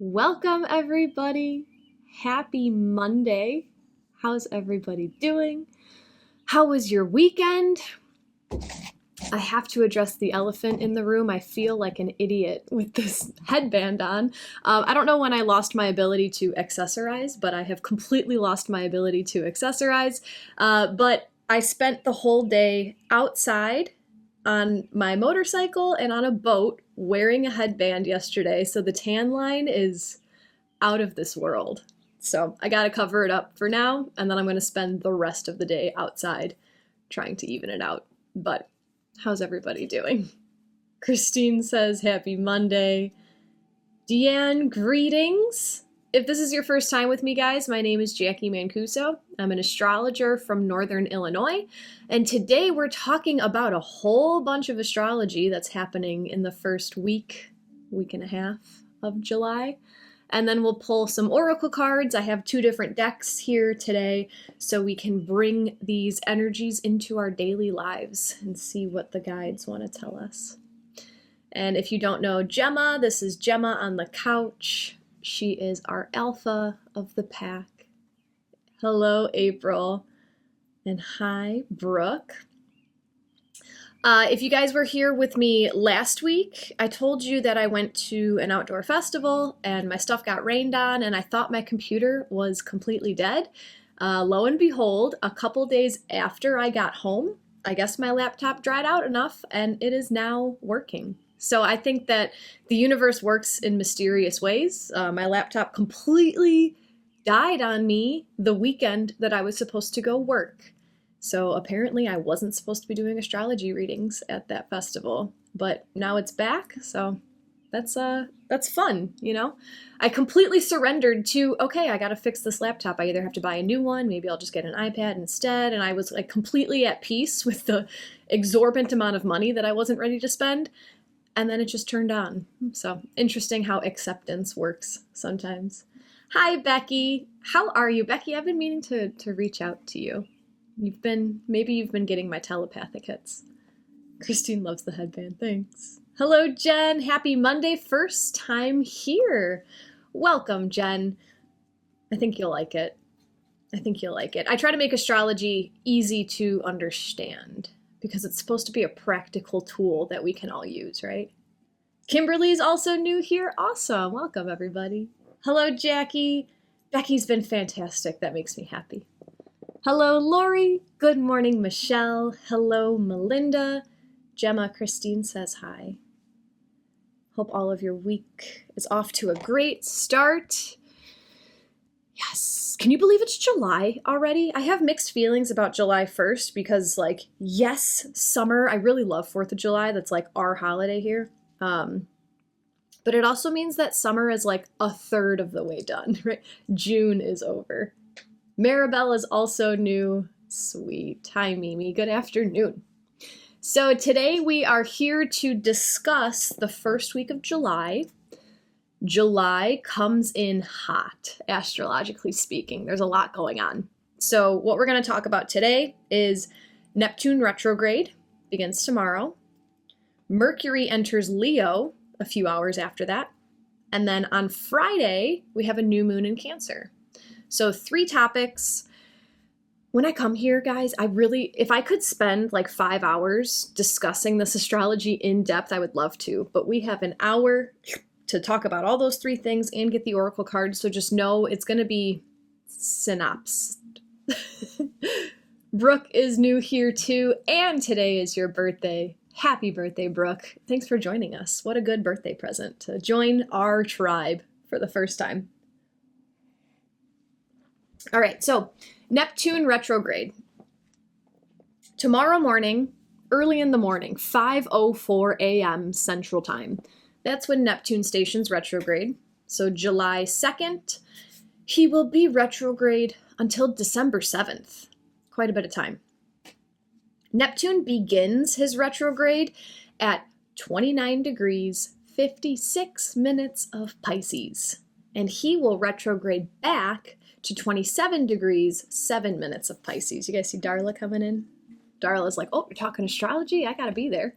Welcome, everybody. Happy Monday. How's everybody doing? How was your weekend? I have to address the elephant in the room. I feel like an idiot with this headband on. I don't know when I lost my ability to accessorize, but I have completely lost my ability to accessorize. But I spent the whole day outside on my motorcycle and on a boat wearing a headband yesterday, so the tan line is out of this world. So I gotta cover it up for now, and then I'm gonna spend the rest of the day outside trying to even it out. But how's everybody doing? Christine says, happy Monday. Deanne, greetings. If this is your first time with me, guys, my name is Jacqui Mancuso. I'm an astrologer from Northern Illinois, and today we're talking about a whole bunch of astrology that's happening in the first week and a half of July. And then we'll pull some oracle cards. I have 2 different decks here today, so we can bring these energies into our daily lives and see what the guides want to tell us. And if you don't know Gemma, this is Gemma on the couch. She is our alpha of the pack. Hello, April. And hi, Brooke. If you guys were here with me last week, I told you that I went to an outdoor festival and my stuff got rained on and I thought my computer was completely dead. Lo and behold, a couple days after I got home, I guess my laptop dried out enough and it is now working. So I think that the universe works in mysterious ways. My laptop completely died on me the weekend that I was supposed to go work. So apparently I wasn't supposed to be doing astrology readings at that festival, but now it's back. So that's fun, you know? I completely surrendered to, okay, I got to fix this laptop. I either have to buy a new one, maybe I'll just get an iPad instead. And I was like completely at peace with the exorbitant amount of money that I wasn't ready to spend. And then it just turned on. So interesting how acceptance works sometimes. Hi, Becky. How are you? Becky, I've been meaning to reach out to you. Maybe you've been getting my telepathic hits. Christine loves the headband, thanks. Hello, Jen. Happy Monday, first time here. Welcome, Jen. I think you'll like it. I try to make astrology easy to understand, because it's supposed to be a practical tool that we can all use, right? Kimberly's also new here. Awesome. Welcome, everybody. Hello, Jackie. Becky's been fantastic. That makes me happy. Hello, Lori. Good morning, Michelle. Hello, Melinda. Gemma, Christine says hi. Hope all of your week is off to a great start. Yes. Can you believe it's July already? I have mixed feelings about July 1st because, like, yes, summer. I really love 4th of July. That's like our holiday here. But it also means that summer is like a third of the way done, right? June is over. Maribel is also new. Sweet. Hi, Mimi. Good afternoon. So today we are here to discuss the first week of July. July comes in hot, astrologically speaking. There's a lot going on. So what we're going to talk about today is Neptune Retrograde, begins tomorrow. Mercury enters Leo a few hours after that. And then on Friday, we have a new moon in Cancer. So 3 topics. When I come here, guys, if I could spend like 5 hours discussing this astrology in depth, I would love to. But we have an hour to talk about all those 3 things and get the oracle cards. So just know it's going to be synopsed. Brooke is new here too. And today is your birthday. Happy birthday, Brooke. Thanks for joining us. What a good birthday present to join our tribe for the first time. All right, so Neptune retrograde. Tomorrow morning, early in the morning, 5:04 a.m. Central Time. That's when Neptune stations retrograde. So July 2nd, he will be retrograde until December 7th. Quite a bit of time. Neptune begins his retrograde at 29 degrees, 56 minutes of Pisces. And he will retrograde back to 27 degrees, 7 minutes of Pisces. You guys see Darla coming in? Darla's like, oh, you're talking astrology? I gotta be there.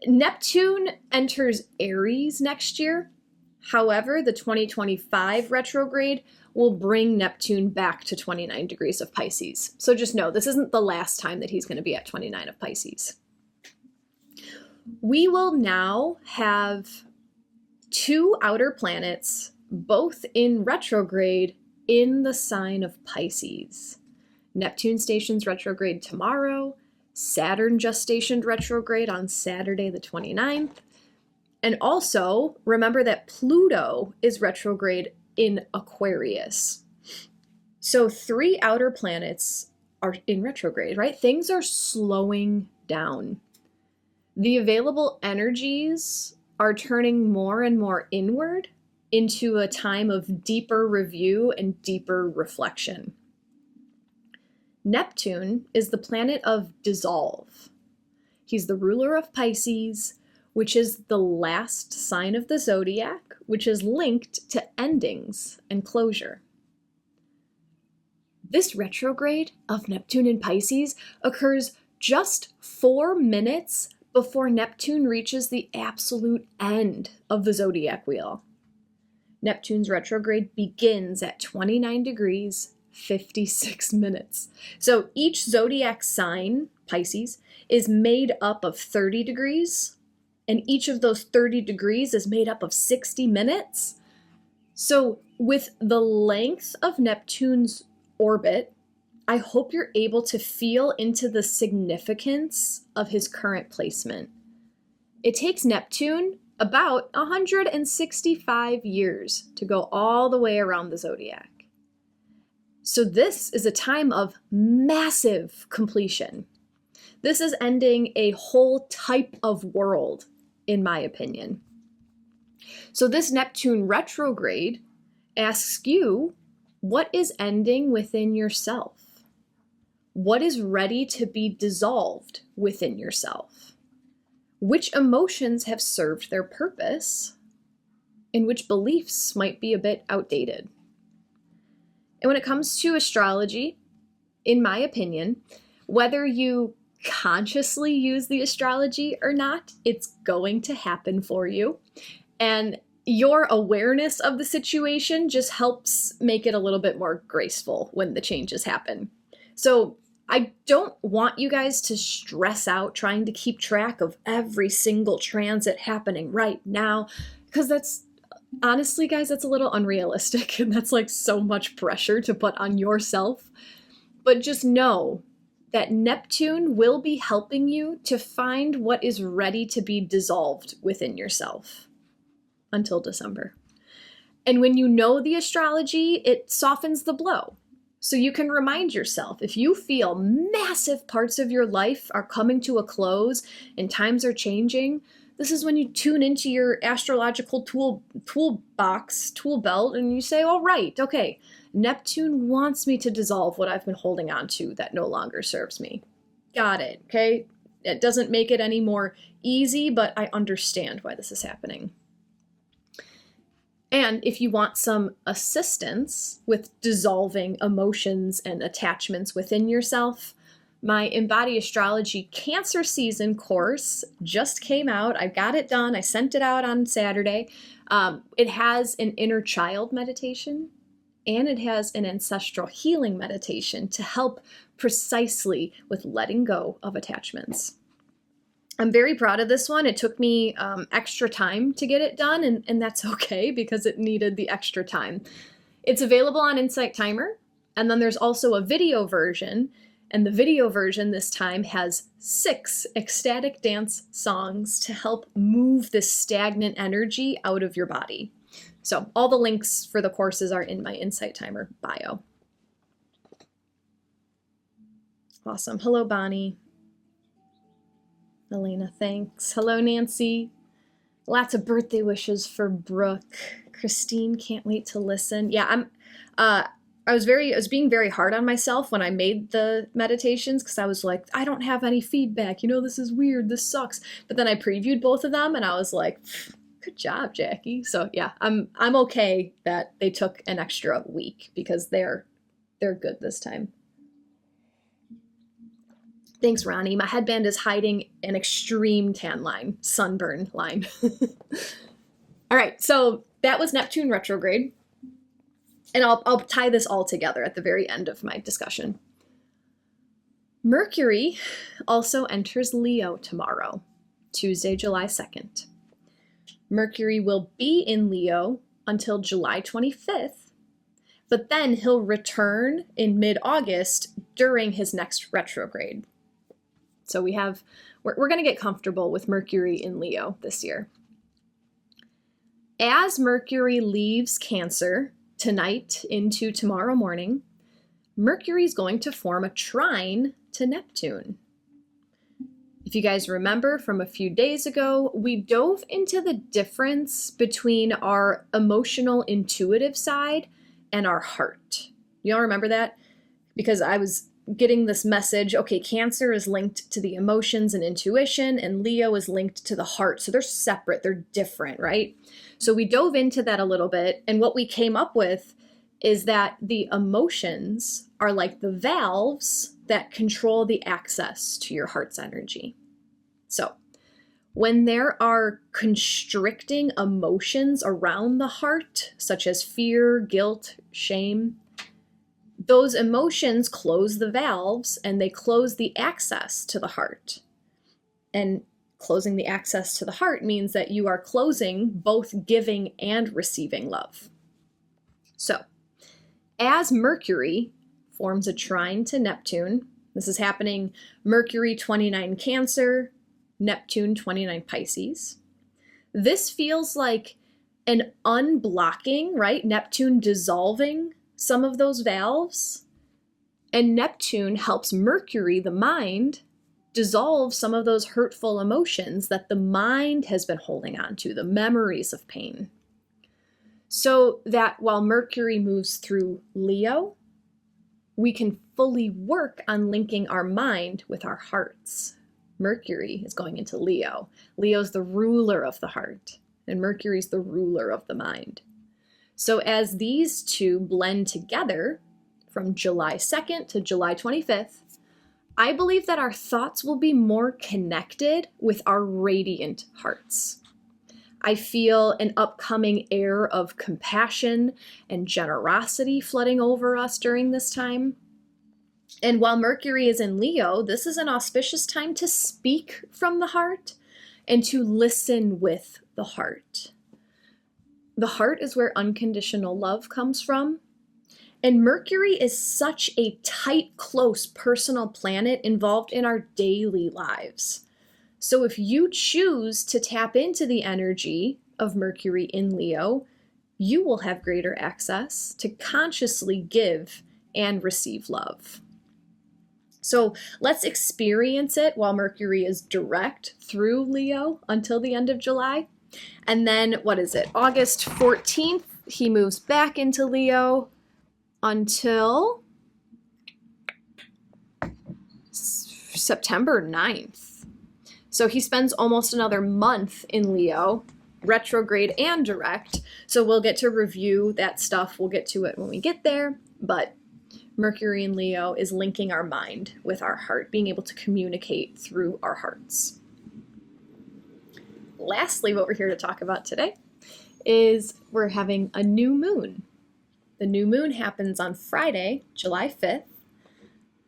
Neptune enters Aries next year. However, the 2025 retrograde will bring Neptune back to 29 degrees of Pisces. So just know, this isn't the last time that he's going to be at 29 of Pisces. We will now have 2 outer planets, both in retrograde, in the sign of Pisces. Neptune stations retrograde tomorrow. Saturn just stationed retrograde on Saturday the 29th. And also, remember that Pluto is retrograde in Aquarius. So 3 outer planets are in retrograde, right? Things are slowing down. The available energies are turning more and more inward into a time of deeper review and deeper reflection. Neptune is the planet of dissolve. He's the ruler of Pisces, which is the last sign of the zodiac, which is linked to endings and closure. This retrograde of Neptune in Pisces occurs just 4 minutes before Neptune reaches the absolute end of the zodiac wheel. Neptune's retrograde begins at 29 degrees, 56 minutes. So each zodiac sign, Pisces, is made up of 30 degrees, and each of those 30 degrees is made up of 60 minutes. So with the length of Neptune's orbit, I hope you're able to feel into the significance of his current placement. It takes Neptune about 165 years to go all the way around the zodiac. So this is a time of massive completion. This is ending a whole type of world, in my opinion. So this Neptune retrograde asks you, what is ending within yourself? What is ready to be dissolved within yourself? Which emotions have served their purpose? And which beliefs might be a bit outdated? And when it comes to astrology, in my opinion, whether you consciously use the astrology or not, it's going to happen for you. And your awareness of the situation just helps make it a little bit more graceful when the changes happen. So I don't want you guys to stress out trying to keep track of every single transit happening right now, because that's, honestly, guys, that's a little unrealistic, and that's like so much pressure to put on yourself. But just know that Neptune will be helping you to find what is ready to be dissolved within yourself until December. And when you know the astrology, it softens the blow. So you can remind yourself, if you feel massive parts of your life are coming to a close and times are changing, this is when you tune into your astrological toolbox, tool belt, and you say, all right, okay, Neptune wants me to dissolve what I've been holding on to that no longer serves me. Got it, okay? It doesn't make it any more easy, but I understand why this is happening. And if you want some assistance with dissolving emotions and attachments within yourself, my Embody Astrology Cancer Season course just came out. I got it done. I sent it out on Saturday. It has an inner child meditation, and it has an ancestral healing meditation to help precisely with letting go of attachments. I'm very proud of this one. It took me extra time to get it done, and that's okay because it needed the extra time. It's available on Insight Timer, and then there's also a video version, and the video version this time has 6 ecstatic dance songs to help move this stagnant energy out of your body. So all the links for the courses are in my Insight Timer bio. Awesome. Hello, Bonnie. Elena, thanks. Hello, Nancy. Lots of birthday wishes for Brooke. Christine, can't wait to listen. Yeah, I was being very hard on myself when I made the meditations because I was like, I don't have any feedback. You know, this is weird. This sucks. But then I previewed both of them and I was like, good job, Jacqui. So yeah, I'm okay that they took an extra week because they're good this time. Thanks, Ronnie. My headband is hiding an extreme tan line, sunburn line. All right, so that was Neptune retrograde. And I'll tie this all together at the very end of my discussion. Mercury also enters Leo tomorrow, Tuesday, July 2nd. Mercury will be in Leo until July 25th, but then he'll return in mid-August during his next retrograde. So we're going to get comfortable with Mercury in Leo this year. As Mercury leaves Cancer tonight into tomorrow morning, Mercury is going to form a trine to Neptune. If you guys remember from a few days ago, we dove into the difference between our emotional, intuitive side and our heart. Y'all remember that? Because I was getting this message, okay, Cancer is linked to the emotions and intuition, and Leo is linked to the heart. So they're separate, they're different, right? So we dove into that a little bit, and what we came up with is that the emotions are like the valves that control the access to your heart's energy. So when there are constricting emotions around the heart, such as fear, guilt, shame, those emotions close the valves and they close the access to the heart. And closing the access to the heart means that you are closing both giving and receiving love. So, as Mercury forms a trine to Neptune, this is happening Mercury 29 Cancer, Neptune 29 Pisces. This feels like an unblocking, right? Neptune dissolving some of those valves. And Neptune helps Mercury, the mind, dissolve some of those hurtful emotions that the mind has been holding on to, the memories of pain. So that while Mercury moves through Leo, we can fully work on linking our mind with our hearts. Mercury is going into Leo. Leo's the ruler of the heart, and Mercury's the ruler of the mind. So as these two blend together from July 2nd to July 25th, I believe that our thoughts will be more connected with our radiant hearts. I feel an upcoming air of compassion and generosity flooding over us during this time. And while Mercury is in Leo, this is an auspicious time to speak from the heart and to listen with the heart. The heart is where unconditional love comes from. And Mercury is such a tight, close, personal planet involved in our daily lives. So if you choose to tap into the energy of Mercury in Leo, you will have greater access to consciously give and receive love. So let's experience it while Mercury is direct through Leo until the end of July. And then, August 14th, he moves back into Leo until September 9th. So he spends almost another month in Leo, retrograde and direct. So we'll get to review that stuff. We'll get to it when we get there. But Mercury in Leo is linking our mind with our heart, being able to communicate through our hearts. Lastly, what we're here to talk about today is we're having a new moon. The new moon happens on Friday, July 5th,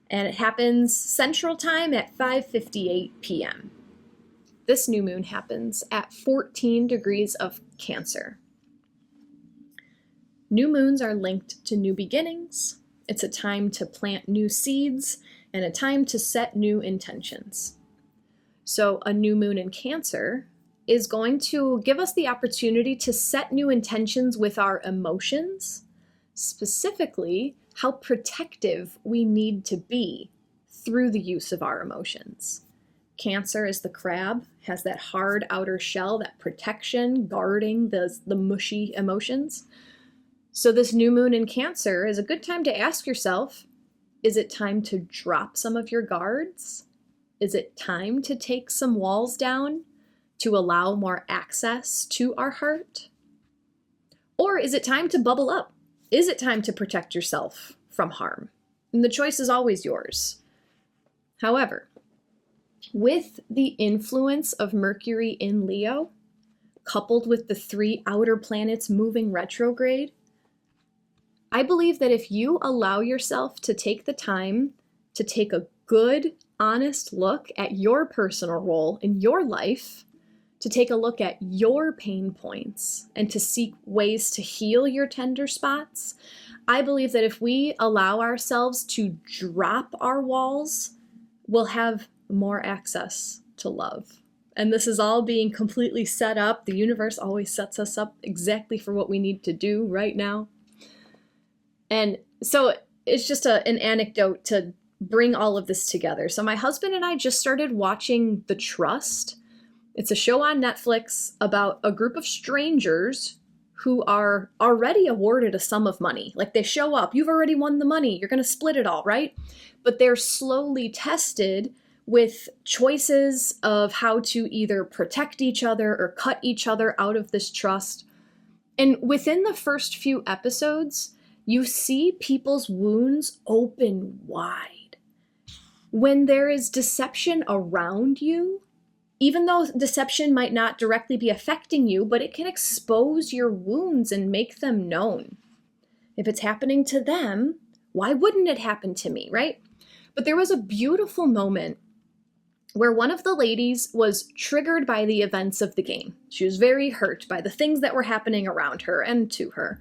and it happens Central Time at 5:58 p.m. This new moon happens at 14 degrees of Cancer. New moons are linked to new beginnings. It's a time to plant new seeds and a time to set new intentions. So a new moon in Cancer is going to give us the opportunity to set new intentions with our emotions, specifically how protective we need to be through the use of our emotions. Cancer is the crab, has that hard outer shell, that protection, guarding the mushy emotions. So this new moon in Cancer is a good time to ask yourself, is it time to drop some of your guards? Is it time to take some walls down to allow more access to our heart? Or is it time to bubble up? Is it time to protect yourself from harm? And the choice is always yours. However, with the influence of Mercury in Leo, coupled with the 3 outer planets moving retrograde, I believe that if you allow yourself to take the time to take a good, honest look at your personal role in your life, to take a look at your pain points, and to seek ways to heal your tender spots, I believe that if we allow ourselves to drop our walls, we'll have more access to love. And this is all being completely set up. The universe always sets us up exactly for what we need to do right now. And so it's just an anecdote to bring all of this together. So my husband and I just started watching The Trust. It's a show on Netflix about a group of strangers who are already awarded a sum of money. Like, they show up, you've already won the money, you're going to split it all, right? But they're slowly tested with choices of how to either protect each other or cut each other out of this trust. And within the first few episodes, you see people's wounds open wide. When there is deception around you, even though deception might not directly be affecting you, but it can expose your wounds and make them known. If it's happening to them, why wouldn't it happen to me, right? But there was a beautiful moment where one of the ladies was triggered by the events of the game. She was very hurt by the things that were happening around her and to her.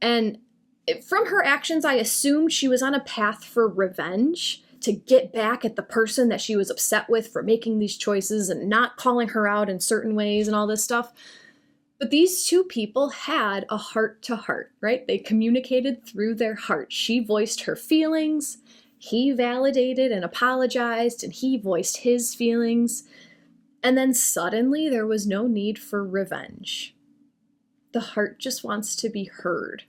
And from her actions, I assumed she was on a path for revenge, to get back at the person that she was upset with for making these choices and not calling her out in certain ways and all this stuff. But these two people had a heart-to-heart, right? They communicated through their heart. She voiced her feelings, he validated and apologized, and he voiced his feelings. And then suddenly there was no need for revenge. The heart just wants to be heard.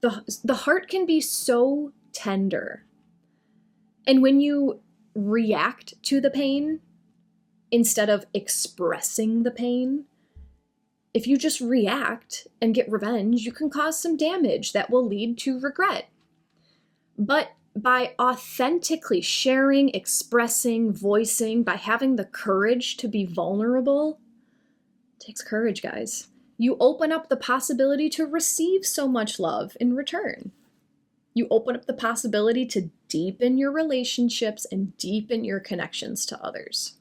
The heart can be so tender. And when you react to the pain instead of expressing the pain, if you just react and get revenge, you can cause some damage that will lead to regret. But by authentically sharing, expressing, voicing, by having the courage to be vulnerable, it takes courage, guys. You open up the possibility to receive so much love in return. You open up the possibility to deepen your relationships and deepen your connections to others.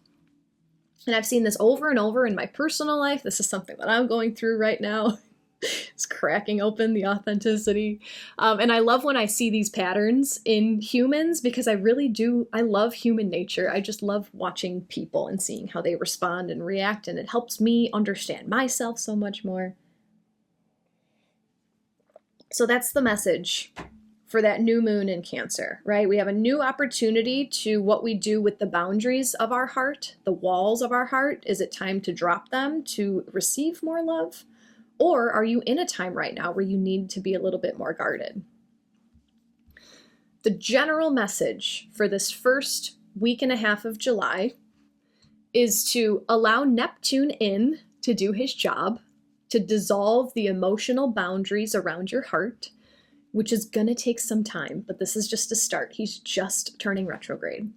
And I've seen this over and over in my personal life. This is something that I'm going through right now. It's cracking open the authenticity. And I love when I see these patterns in humans, because I really do. I love human nature. I just love watching people and seeing how they respond and react. And it helps me understand myself so much more. So that's the message for that new moon in Cancer, right? We have a new opportunity to what we do with the boundaries of our heart, the walls of our heart. Is it time to drop them to receive more love? Or are you in a time right now where you need to be a little bit more guarded? The general message for this first week and a half of July is to allow Neptune in to do his job, to dissolve the emotional boundaries around your heart, which is going to take some time, but this is just a start. He's just turning retrograde.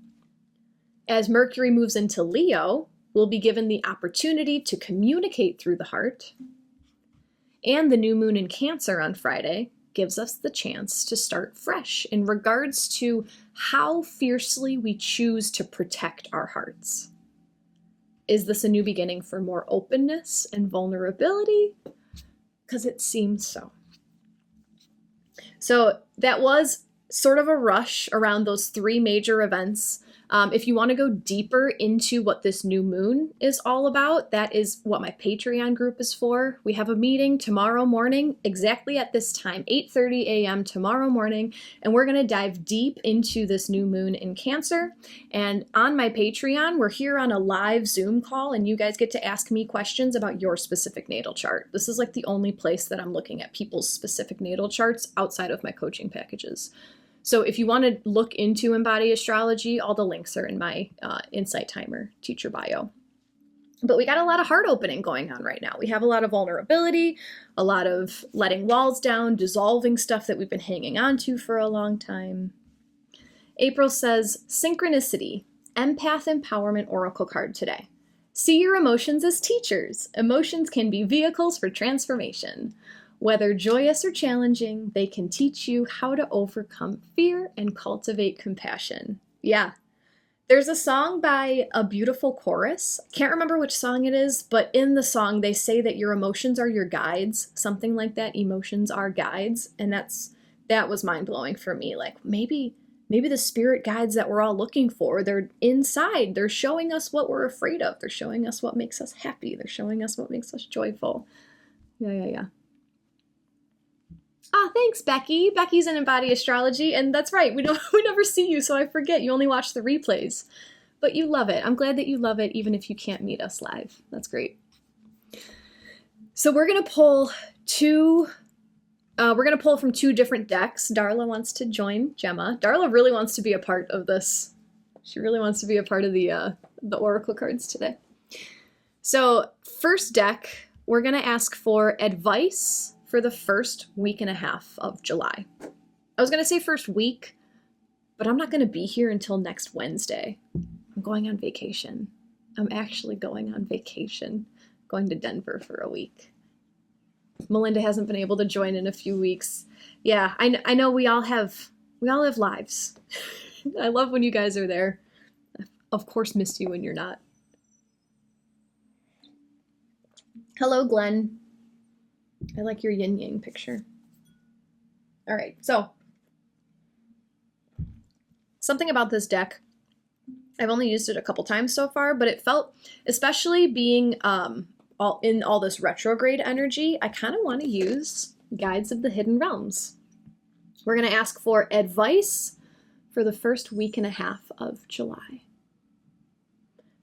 As Mercury moves into Leo, we'll be given the opportunity to communicate through the heart. And the new moon in Cancer on Friday gives us the chance to start fresh in regards to how fiercely we choose to protect our hearts. Is this a new beginning for more openness and vulnerability? Because it seems so. So that was sort of a rush around those 3 major events. If you want to go deeper into what this new moon is all about, that is what my Patreon group is for. We have a meeting tomorrow morning, exactly at this time, 8:30 a.m. tomorrow morning, and we're going to dive deep into this new moon in Cancer. And on my Patreon, we're here on a live Zoom call, and you guys get to ask me questions about your specific natal chart. This is like the only place that I'm looking at people's specific natal charts outside of my coaching packages. So if you want to look into embodied astrology, all the links are in my Insight Timer teacher bio. But we got a lot of heart opening going on right now. We have a lot of vulnerability, a lot of letting walls down, dissolving stuff that we've been hanging on to for a long time. April says, Synchronicity, Empath Empowerment Oracle card today. See your emotions as teachers. Emotions can be vehicles for transformation. Whether joyous or challenging, they can teach you how to overcome fear and cultivate compassion. Yeah. There's a song by A Beautiful Chorus. Can't remember which song it is, but in the song they say that your emotions are your guides, something like that. Emotions are guides, and that was mind-blowing for me. Like maybe the spirit guides that we're all looking for, they're inside. They're showing us what we're afraid of. They're showing us what makes us happy. They're showing us what makes us joyful. Yeah. Ah, thanks, Becky. Becky's in Embody Astrology, and that's right. We never see you, so I forget. You only watch the replays. But you love it. I'm glad that you love it, even if you can't meet us live. That's great. So we're gonna pull from two different decks. Darla wants to join Gemma. Darla really wants to be a part of this. She really wants to be a part of the Oracle cards today. So first deck, we're gonna ask for advice for the first week and a half of July. I was going to say first week, but I'm not going to be here until next Wednesday. I'm going on vacation. I'm actually going on vacation, going to Denver for a week. Melinda hasn't been able to join in a few weeks. Yeah, I know we all have lives. I love when you guys are there. Of course, miss you when you're not. Hello, Glenn. I like your yin-yang picture. All right, so something about this deck, I've only used it a couple times so far, but it felt, especially being all this retrograde energy, I kind of want to use Guides of the Hidden Realms. We're going to ask for advice for the first week and a half of July.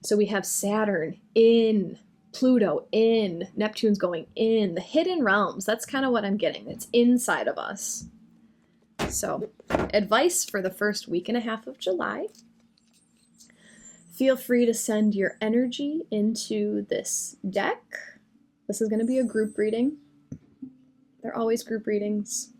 So we have Saturn in, Pluto in, Neptune's going in, the hidden realms. That's kind of what I'm getting. It's inside of us. So, advice for the first week and a half of July. Feel free to send your energy into this deck. This is going to be a group reading. They're always group readings.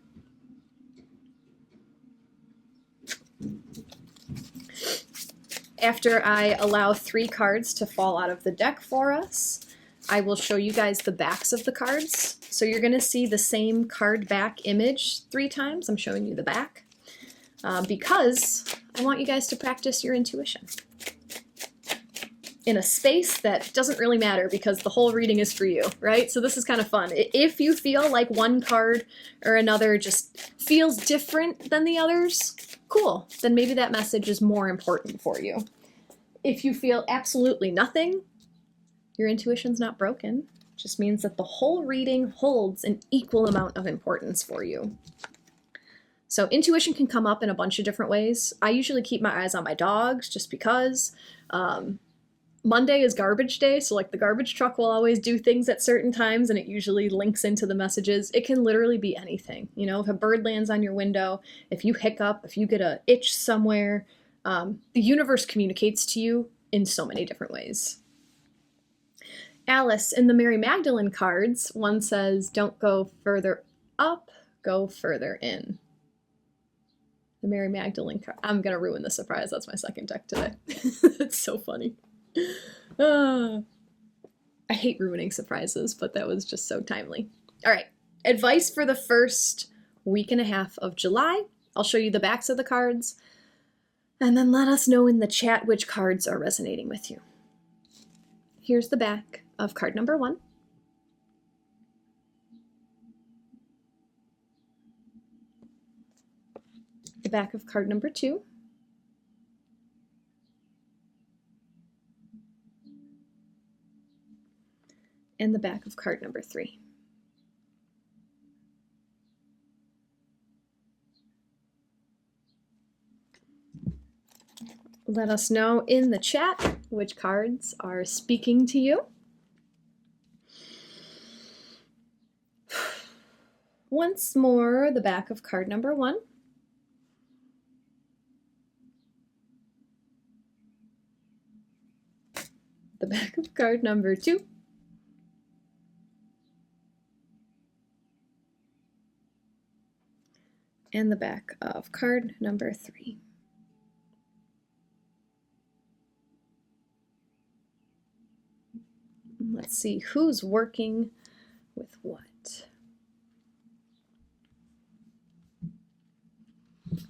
After I allow 3 cards to fall out of the deck for us, I will show you guys the backs of the cards. So you're going to see the same card back image 3 times. I'm showing you the back because I want you guys to practice your intuition in a space that doesn't really matter because the whole reading is for you, right? So this is kind of fun. If you feel like one card or another just feels different than the others, cool. Then maybe that message is more important for you. If you feel absolutely nothing, your intuition's not broken. It just means that the whole reading holds an equal amount of importance for you. So intuition can come up in a bunch of different ways. I usually keep my eyes on my dogs just because. Monday is garbage day, so like the garbage truck will always do things at certain times and it usually links into the messages. It can literally be anything. You know, if a bird lands on your window, if you hiccup, if you get an itch somewhere, the universe communicates to you in so many different ways. Alice, in the Mary Magdalene cards, one says, don't go further up, go further in. The Mary Magdalene card. I'm going to ruin the surprise. That's my second deck today. It's so funny. I hate ruining surprises, but that was just so timely. All right, advice for the first week and a half of July. I'll show you the backs of the cards, and then let us know in the chat which cards are resonating with you. Here's the back of card number 1. The back of card number 2. And the back of card number 3. Let us know in the chat which cards are speaking to you. Once more, the back of card number 1. The back of card number 2. And the back of card number 3. Let's see who's working with what.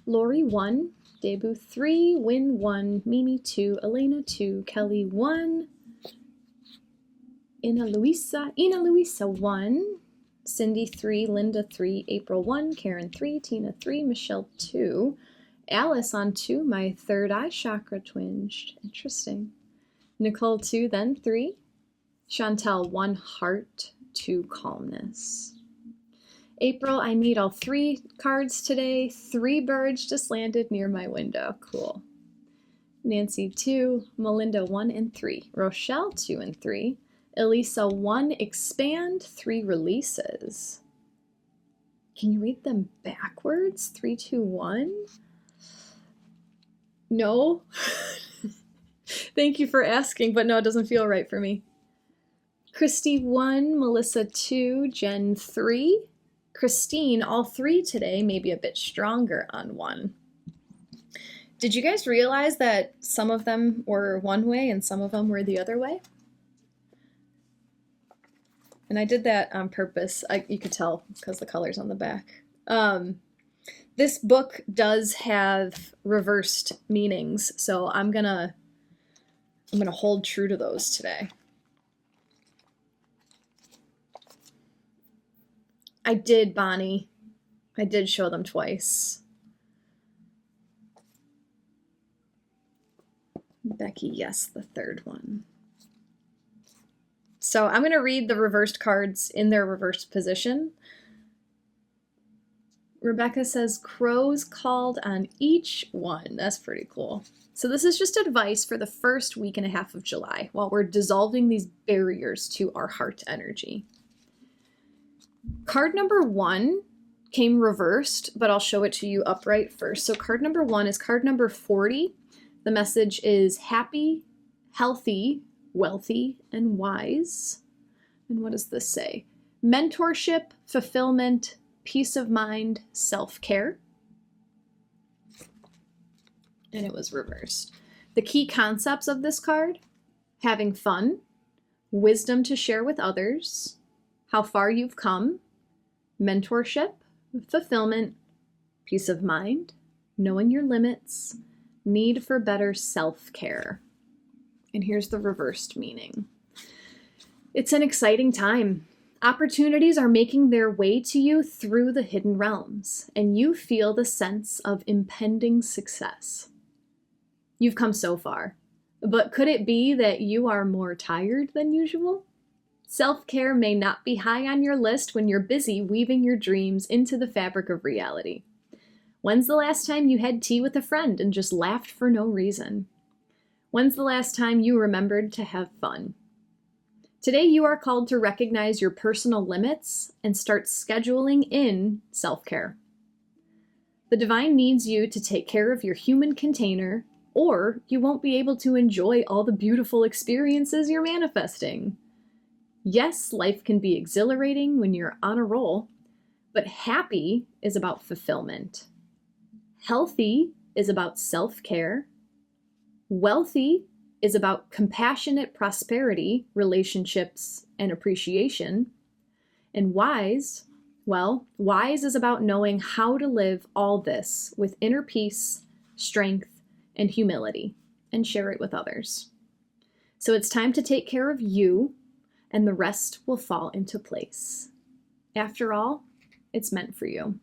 Lori 1, Debut 3, Win 1, Mimi 2, Elena 2, Kelly 1, Ina Luisa 1, Cindy 3, Linda 3, April 1, Karen 3, Tina 3, Michelle 2, Alice on 2, my third eye chakra twinged. Interesting. Nicole 2, then 3, Chantel 1, Heart 2, Calmness. April, I need all 3 cards today. 3 birds just landed near my window. Cool. Nancy 2, Melinda 1 and 3, Rochelle 2 and 3, Elisa 1, Expand, 3 Releases. Can you read them backwards? 3, 2, 1? No? Thank you for asking, but no, it doesn't feel right for me. Christy 1, Melissa 2, Jen 3, Christine, all 3 today, maybe a bit stronger on 1. Did you guys realize that some of them were one way and some of them were the other way? And I did that on purpose. You could tell because the color's on the back. This book does have reversed meanings, so I'm gonna hold true to those today. I did, Bonnie. I did show them twice. Becky, yes, the third one. So I'm going to read the reversed cards in their reversed position. Rebecca says, crows called on each one. That's pretty cool. So this is just advice for the first week and a half of July while we're dissolving these barriers to our heart energy. Card number 1 came reversed, but I'll show it to you upright first. So card number 1 is card number 40. The message is happy, healthy, wealthy, and wise. And what does this say? Mentorship, fulfillment, peace of mind, self-care. And it was reversed. The key concepts of this card: having fun, wisdom to share with others, how far you've come, mentorship, fulfillment, peace of mind, knowing your limits, need for better self-care. And here's the reversed meaning. It's an exciting time. Opportunities are making their way to you through the hidden realms, and you feel the sense of impending success. You've come so far, but could it be that you are more tired than usual? Self-care may not be high on your list when you're busy weaving your dreams into the fabric of reality. When's the last time you had tea with a friend and just laughed for no reason? When's the last time you remembered to have fun? Today you are called to recognize your personal limits and start scheduling in self-care. The divine needs you to take care of your human container, or you won't be able to enjoy all the beautiful experiences you're manifesting. Yes, life can be exhilarating when you're on a roll, but happy is about fulfillment. Healthy is about self-care. Wealthy is about compassionate prosperity, relationships, and appreciation. And wise, well, wise is about knowing how to live all this with inner peace, strength, and humility, and share it with others. So it's time to take care of you, and the rest will fall into place. After all, it's meant for you.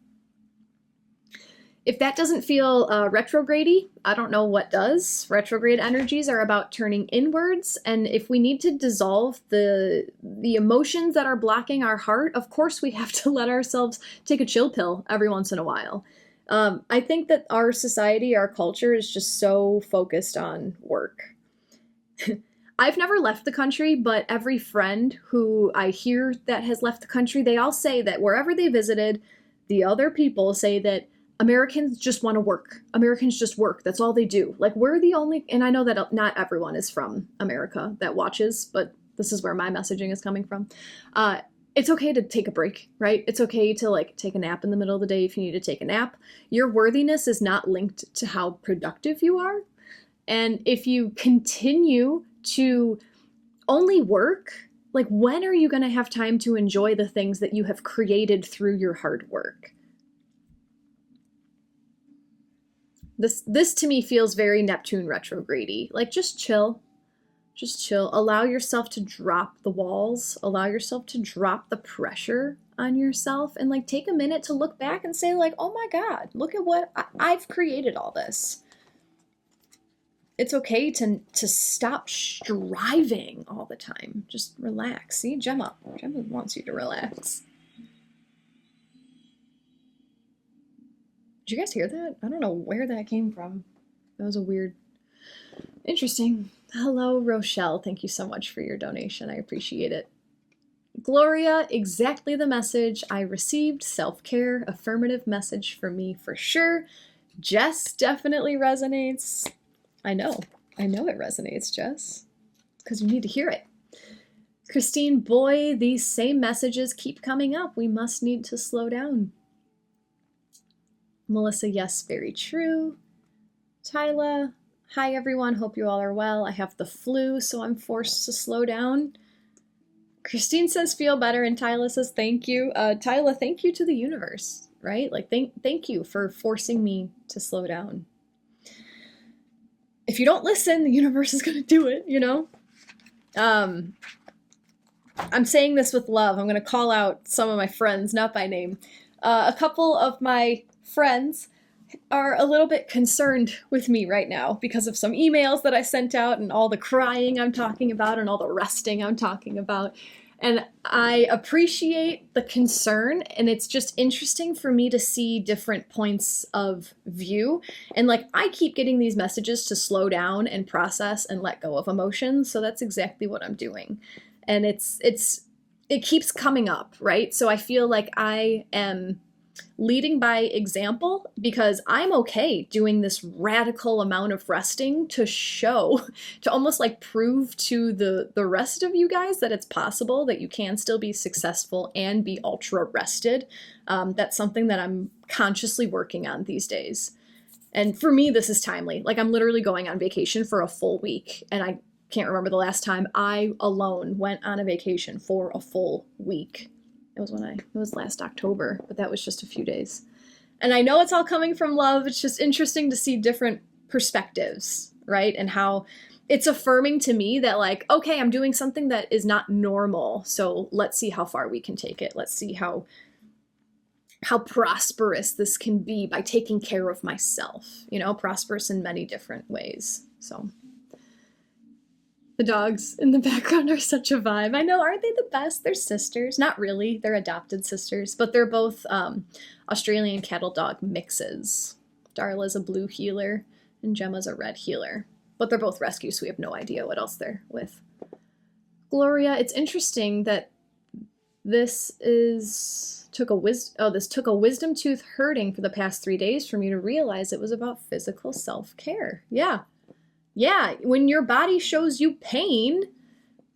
If that doesn't feel retrograde-y, I don't know what does. Retrograde energies are about turning inwards, and if we need to dissolve the emotions that are blocking our heart, of course we have to let ourselves take a chill pill every once in a while. I think that our society, our culture is just so focused on work. I've never left the country, but every friend who I hear that has left the country, they all say that wherever they visited, the other people say that Americans just want to work. Americans just work. That's all they do. Like, we're the only, and I know that not everyone is from America that watches, but this is where my messaging is coming from. It's okay to take a break, right? It's okay to like take a nap in the middle of the day if you need to take a nap. Your worthiness is not linked to how productive you are. And if you continue to only work, Like, when are you going to have time to enjoy the things that you have created through your hard work? This to me feels very Neptune retrograde-y. Like, just chill. Just chill. Allow yourself to drop the walls. Allow yourself to drop the pressure on yourself, and like take a minute to look back and say like, oh my God, look at what I've created all this. It's okay to stop striving all the time. Just relax. See, Gemma wants you to relax. Did you guys hear that? I don't know where that came from. That was a weird, interesting. Hello, Rochelle. Thank you so much for your donation. I appreciate it. Gloria, exactly the message I received. Self-care, affirmative message for me for sure. Jess definitely resonates. I know it resonates, Jess, because you need to hear it. Christine, boy, these same messages keep coming up. We must need to slow down. Melissa, yes, very true. Tyla, hi everyone, hope you all are well. I have the flu, so I'm forced to slow down. Christine says feel better, and Tyla says thank you. Tyla, thank you to the universe, right? Like thank you for forcing me to slow down. If you don't listen, the universe is going to do it, you know? I'm saying this with love. I'm going to call out some of my friends, not by name. A couple of my friends are a little bit concerned with me right now because of some emails that I sent out and all the crying I'm talking about and all the resting I'm talking about. And I appreciate the concern, and it's just interesting for me to see different points of view. And like, I keep getting these messages to slow down and process and let go of emotions, so that's exactly what I'm doing. And it keeps coming up, right? So I feel like I am leading by example because I'm okay doing this radical amount of resting to almost like prove to the rest of you guys that it's possible, that you can still be successful and be ultra rested. That's something that I'm consciously working on these days. And for me, this is timely. Like, I'm literally going on vacation for a full week, and I can't remember the last time I alone went on a vacation for a full week. It was last October, but that was just a few days. And I know it's all coming from love. It's just interesting to see different perspectives, right? And how it's affirming to me that like, okay, I'm doing something that is not normal. So let's see how far we can take it. Let's see how prosperous this can be by taking care of myself, you know, prosperous in many different ways. So the dogs in the background are such a vibe. I know, aren't they the best? They're sisters. Not really. They're adopted sisters, but they're both Australian cattle dog mixes. Darla's a blue healer and Gemma's a red healer. But they're both rescue, so we have no idea what else they're with. Gloria, it's interesting that this took a wisdom tooth hurting for the past 3 days for me to realize it was about physical self-care. Yeah, when your body shows you pain,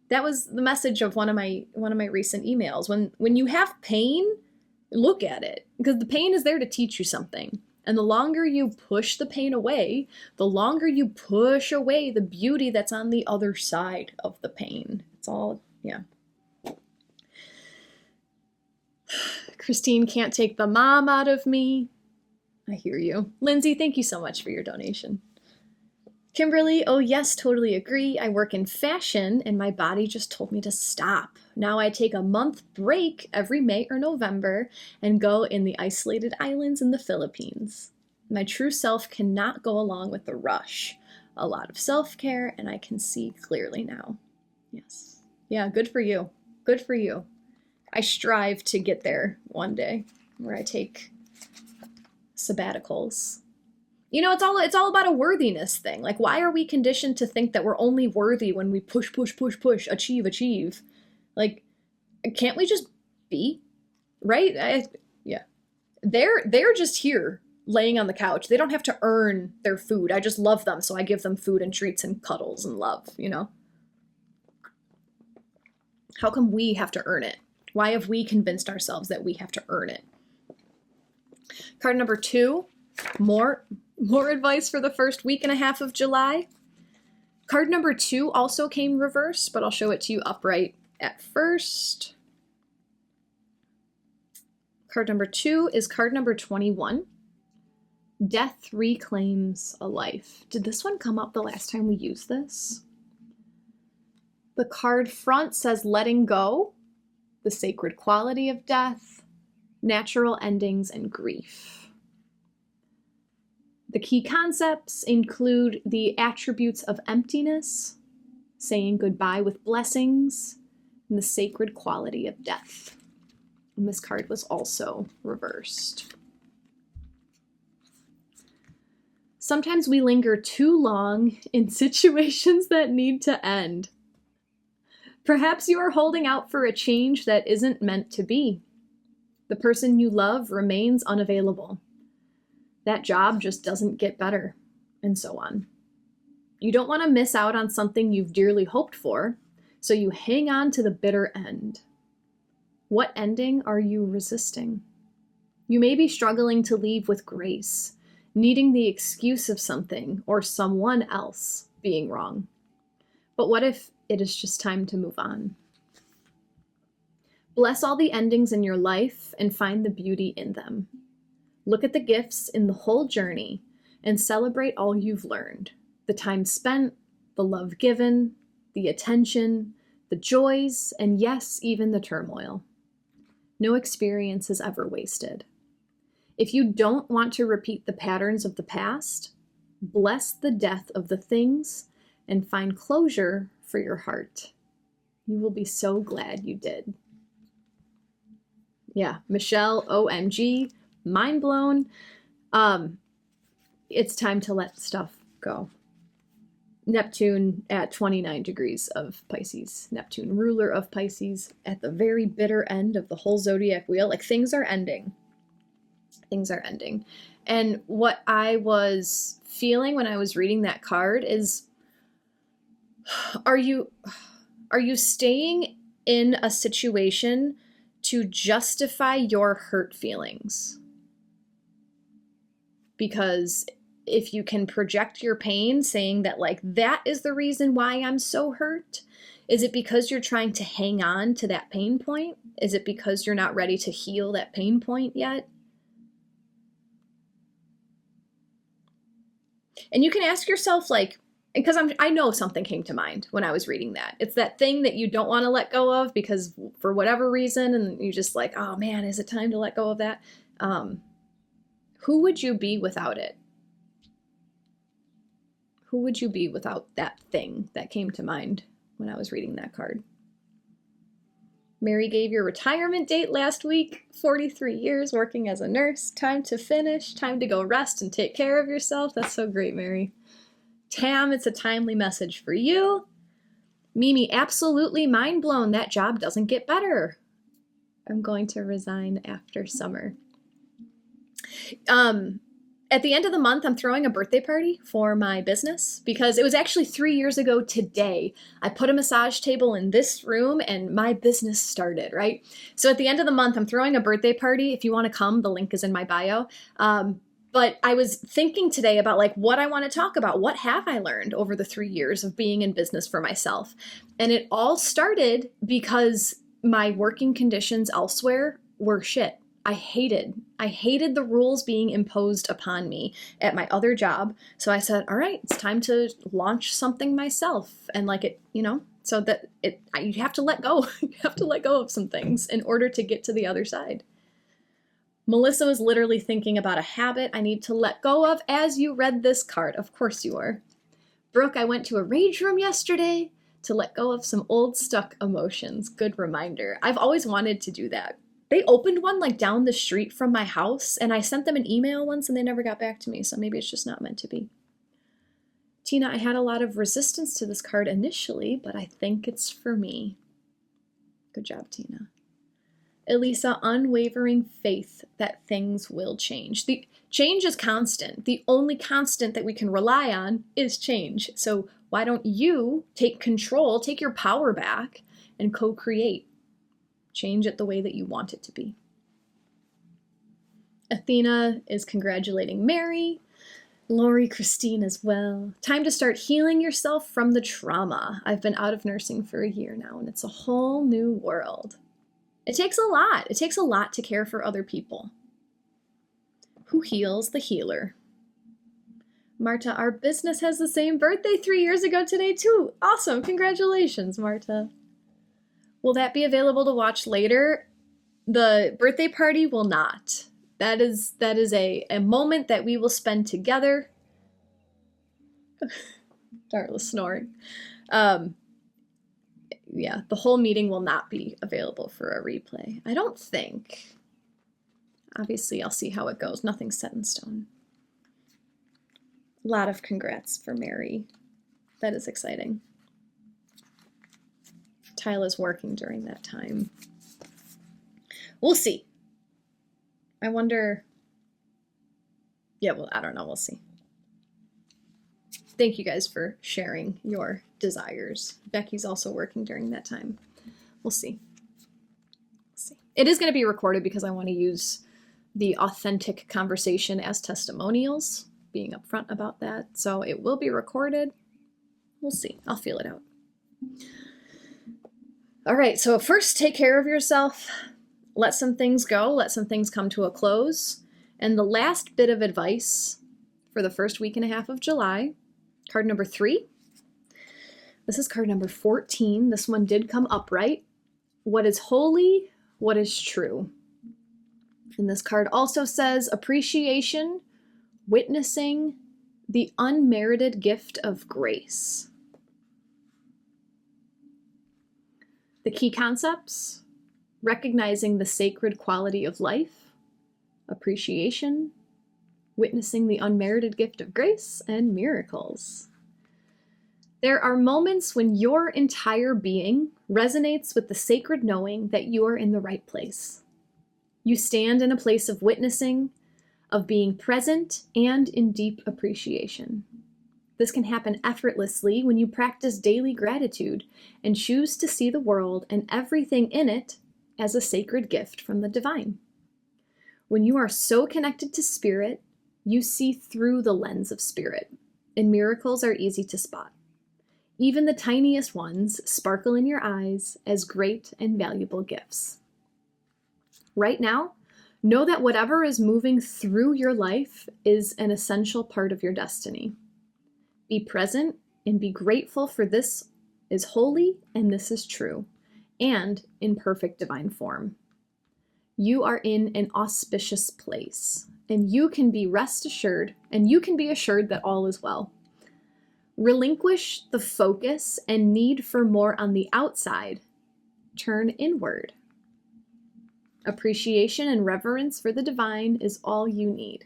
that was the message of one of my recent emails. When you have pain, look at it, because the pain is there to teach you something. And the longer you push the pain away, the longer you push away the beauty that's on the other side of the pain. It's all, yeah. Christine can't take the mom out of me. I hear you. Lindsay, thank you so much for your donation. Kimberly, oh yes, totally agree. I work in fashion and my body just told me to stop. Now I take a month break every May or November and go in the isolated islands in the Philippines. My true self cannot go along with the rush. A lot of self-care, and I can see clearly now. Yes. Yeah, good for you. Good for you. I strive to get there one day where I take sabbaticals. You know, it's all about a worthiness thing. Like, why are we conditioned to think that we're only worthy when we push, achieve? Like, can't we just be? Right? Yeah. They're just here laying on the couch. They don't have to earn their food. I just love them, so I give them food and treats and cuddles and love, you know? How come we have to earn it? Why have we convinced ourselves that we have to earn it? Card number 2, more advice for the first week and a half of July. Card number 2 also came reversed, but I'll show it to you upright at first. Card number 2 is card number 21. Death reclaims a life. Did this one come up the last time we used this? The card front says letting go, the sacred quality of death, natural endings, and grief. The key concepts include the attributes of emptiness, saying goodbye with blessings, and the sacred quality of death. And this card was also reversed. Sometimes we linger too long in situations that need to end. Perhaps you are holding out for a change that isn't meant to be. The person you love remains unavailable. That job just doesn't get better, and so on. You don't want to miss out on something you've dearly hoped for, so you hang on to the bitter end. What ending are you resisting? You may be struggling to leave with grace, needing the excuse of something or someone else being wrong. But what if it is just time to move on? Bless all the endings in your life and find the beauty in them. Look at the gifts in the whole journey and celebrate all you've learned. The time spent, the love given, the attention, the joys, and yes, even the turmoil. No experience is ever wasted. If you don't want to repeat the patterns of the past, bless the death of the things and find closure for your heart. You will be so glad you did. Yeah, Michelle, OMG, mind blown. It's time to let stuff go. Neptune at 29 degrees of Pisces. Neptune, ruler of Pisces, at the very bitter end of the whole zodiac wheel. Like, things are ending. Things are ending. And what I was feeling when I was reading that card is, are you staying in a situation to justify your hurt feelings? Because if you can project your pain saying that, like, that is the reason why I'm so hurt, is it because you're trying to hang on to that pain point? Is it because you're not ready to heal that pain point yet? And you can ask yourself, like, because I know something came to mind when I was reading that. It's that thing that you don't want to let go of because for whatever reason, and you just like, oh man, is it time to let go of that? Who would you be without it? Who would you be without that thing that came to mind when I was reading that card? Mary gave your retirement date last week. 43 years working as a nurse. Time to finish. Time to go rest and take care of yourself. That's so great, Mary. Tam, it's a timely message for you. Mimi, absolutely mind blown. That job doesn't get better. I'm going to resign after summer. At the end of the month, I'm throwing a birthday party for my business because it was actually 3 years ago today. I put a massage table in this room and my business started, right? So at the end of the month, I'm throwing a birthday party. If you want to come, the link is in my bio. But I was thinking today about, like, what I want to talk about. What have I learned over the 3 years of being in business for myself? And it all started because my working conditions elsewhere were shit. I hated the rules being imposed upon me at my other job. So I said, all right, it's time to launch something myself. And like it, so that you have to let go. You have to let go of some things in order to get to the other side. Melissa was literally thinking about a habit I need to let go of as you read this card. Of course you are. Brooke, I went to a rage room yesterday to let go of some old stuck emotions. Good reminder. I've always wanted to do that. They opened one like down the street from my house, and I sent them an email once and they never got back to me, so maybe it's just not meant to be. Tina, I had a lot of resistance to this card initially, but I think it's for me. Good job, Tina. Elisa, unwavering faith that things will change. The change is constant. The only constant that we can rely on is change. So why don't you take control, take your power back, and co-create? Change it the way that you want it to be. Athena is congratulating Mary. Lori Christine as well. Time to start healing yourself from the trauma. I've been out of nursing for a year now, and it's a whole new world. It takes a lot. It takes a lot to care for other people. Who heals the healer? Marta, our business has the same birthday 3 years ago today too. Awesome. Congratulations, Marta. Will that be available to watch later? The birthday party will not. That is a moment that we will spend together. Darla snoring. Yeah, the whole meeting will not be available for a replay. I don't think. Obviously, I'll see how it goes. Nothing's set in stone. A lot of congrats for Mary. That is exciting. Tyla's working during that time. We'll see. I wonder. Yeah, well, I don't know. We'll see. Thank you guys for sharing your desires. Becky's also working during that time. We'll see. It is going to be recorded because I want to use the authentic conversation as testimonials, being upfront about that. So it will be recorded. We'll see. I'll feel it out. All right. So first, take care of yourself. Let some things go. Let some things come to a close. And the last bit of advice for the first week and a half of July, card number 3. This is card number 14. This one did come upright. What is holy? What is true? And this card also says appreciation, witnessing the unmerited gift of grace. The key concepts: recognizing the sacred quality of life, appreciation, witnessing the unmerited gift of grace, and miracles. There are moments when your entire being resonates with the sacred knowing that you are in the right place. You stand in a place of witnessing, of being present, and in deep appreciation. This can happen effortlessly when you practice daily gratitude and choose to see the world and everything in it as a sacred gift from the divine. When you are so connected to spirit, you see through the lens of spirit, and miracles are easy to spot. Even the tiniest ones sparkle in your eyes as great and valuable gifts. Right now, know that whatever is moving through your life is an essential part of your destiny. Be present and be grateful, for this is holy and this is true, and in perfect divine form. You are in an auspicious place, and you can be assured that all is well. Relinquish the focus and need for more on the outside. Turn inward. Appreciation and reverence for the divine is all you need.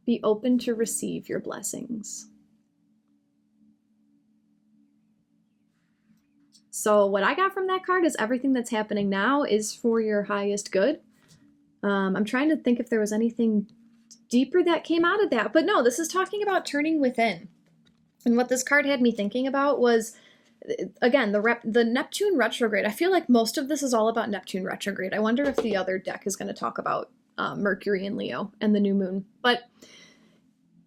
Be open to receive your blessings. So what I got from that card is everything that's happening now is for your highest good. I'm trying to think if there was anything deeper that came out of that, but no, this is talking about turning within. And what this card had me thinking about was, again, the Neptune Retrograde. I feel like most of this is all about Neptune Retrograde. I wonder if the other deck is going to talk about Mercury and Leo and the new moon. But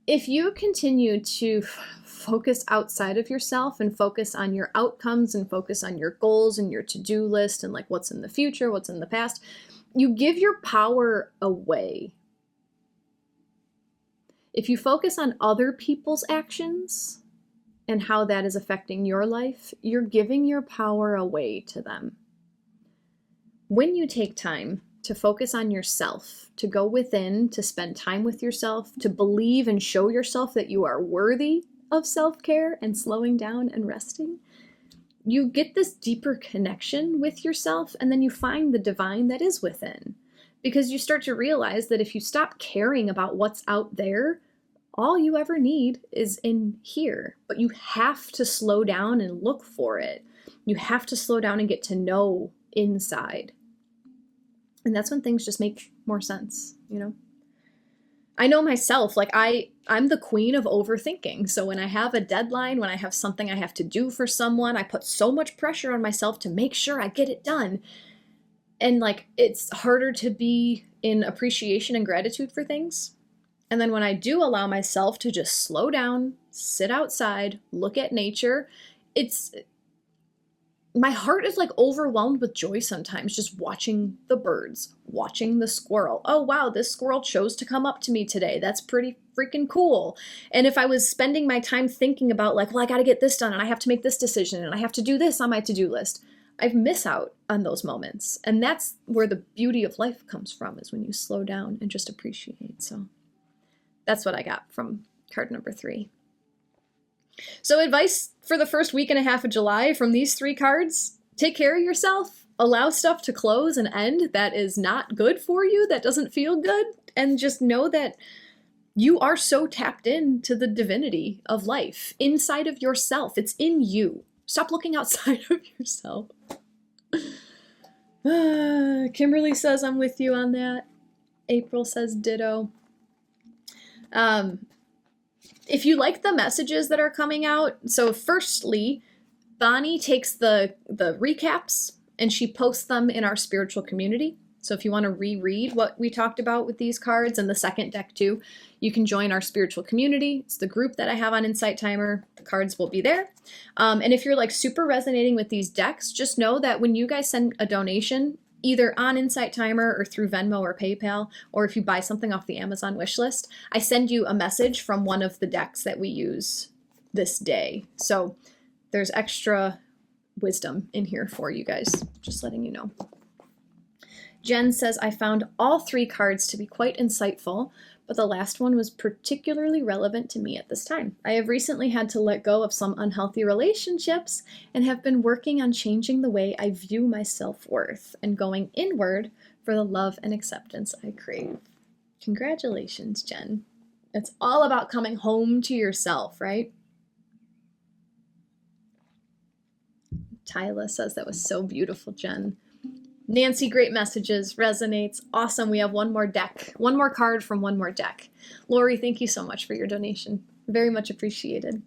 if you continue to focus outside of yourself and focus on your outcomes and focus on your goals and your to-do list and like what's in the future, what's in the past, you give your power away. If you focus on other people's actions and how that is affecting your life, you're giving your power away to them. When you take time to focus on yourself, to go within, to spend time with yourself, to believe and show yourself that you are worthy of self-care and slowing down and resting, you get this deeper connection with yourself, and then you find the divine that is within. Because you start to realize that if you stop caring about what's out there, all you ever need is in here. But you have to slow down and look for it. You have to slow down and get to know inside. And that's when things just make more sense, you know? I know myself, like I'm the queen of overthinking. So when I have a deadline, when I have something I have to do for someone, I put so much pressure on myself to make sure I get it done. And like, it's harder to be in appreciation and gratitude for things And then when I do allow myself to just slow down, sit outside, look at nature, my heart is like overwhelmed with joy sometimes, just watching the birds, watching the squirrel. Oh, wow, this squirrel chose to come up to me today. That's pretty freaking cool. And if I was spending my time thinking about like, well, I got to get this done and I have to make this decision and I have to do this on my to-do list, I'd miss out on those moments. And that's where the beauty of life comes from, is when you slow down and just appreciate. So that's what I got from card number 3. So advice for the first week and a half of July from these 3 cards: take care of yourself, allow stuff to close and end that is not good for you, that doesn't feel good, and just know that you are so tapped into the divinity of life inside of yourself. It's in you. Stop looking outside of yourself. Kimberly says, I'm with you on that. April says ditto. If you like the messages that are coming out, so firstly, Bonnie takes the recaps and she posts them in our spiritual community. So if you want to reread what we talked about with these cards and the second deck too, you can join our spiritual community. It's the group that I have on Insight Timer. The cards will be there. And if you're like super resonating with these decks, just know that when you guys send a donation, either on Insight Timer or through Venmo or PayPal, or if you buy something off the Amazon wish list, I send you a message from one of the decks that we use this day. So there's extra wisdom in here for you guys, just letting you know. Jen says, I found all 3 cards to be quite insightful, but the last one was particularly relevant to me at this time. I have recently had to let go of some unhealthy relationships and have been working on changing the way I view my self-worth and going inward for the love and acceptance I crave. Congratulations, Jen. It's all about coming home to yourself, right? Tyla says that was so beautiful, Jen. Nancy, great messages, resonates, awesome. We have one more card from one more deck. Lori, thank you so much for your donation. Very much appreciated.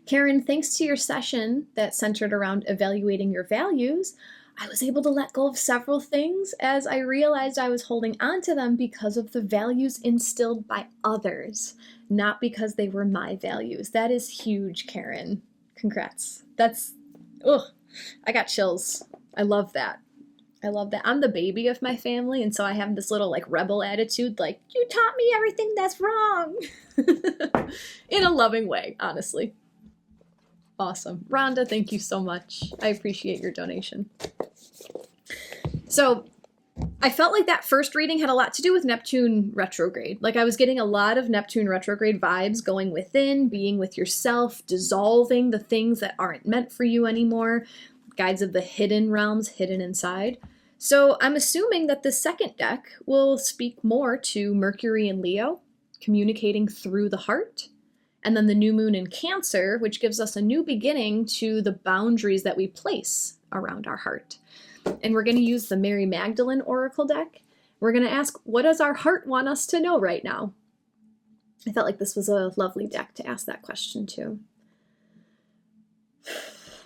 Karen, thanks to your session that centered around evaluating your values, I was able to let go of several things as I realized I was holding on to them because of the values instilled by others, not because they were my values. That is huge, Karen. Congrats. I got chills. I love that. I love that. I'm the baby of my family, and so I have this little like rebel attitude, like, you taught me everything that's wrong. In a loving way, honestly. Awesome. Rhonda, thank you so much. I appreciate your donation. So I felt like that first reading had a lot to do with Neptune Retrograde. Like I was getting a lot of Neptune Retrograde vibes, going within, being with yourself, dissolving the things that aren't meant for you anymore. Guides of the hidden realms, hidden inside. So I'm assuming that the second deck will speak more to Mercury and Leo, communicating through the heart. And then the new moon in Cancer, which gives us a new beginning to the boundaries that we place around our heart. And we're going to use the Mary Magdalene Oracle deck. We're going to ask, what does our heart want us to know right now? I felt like this was a lovely deck to ask that question to.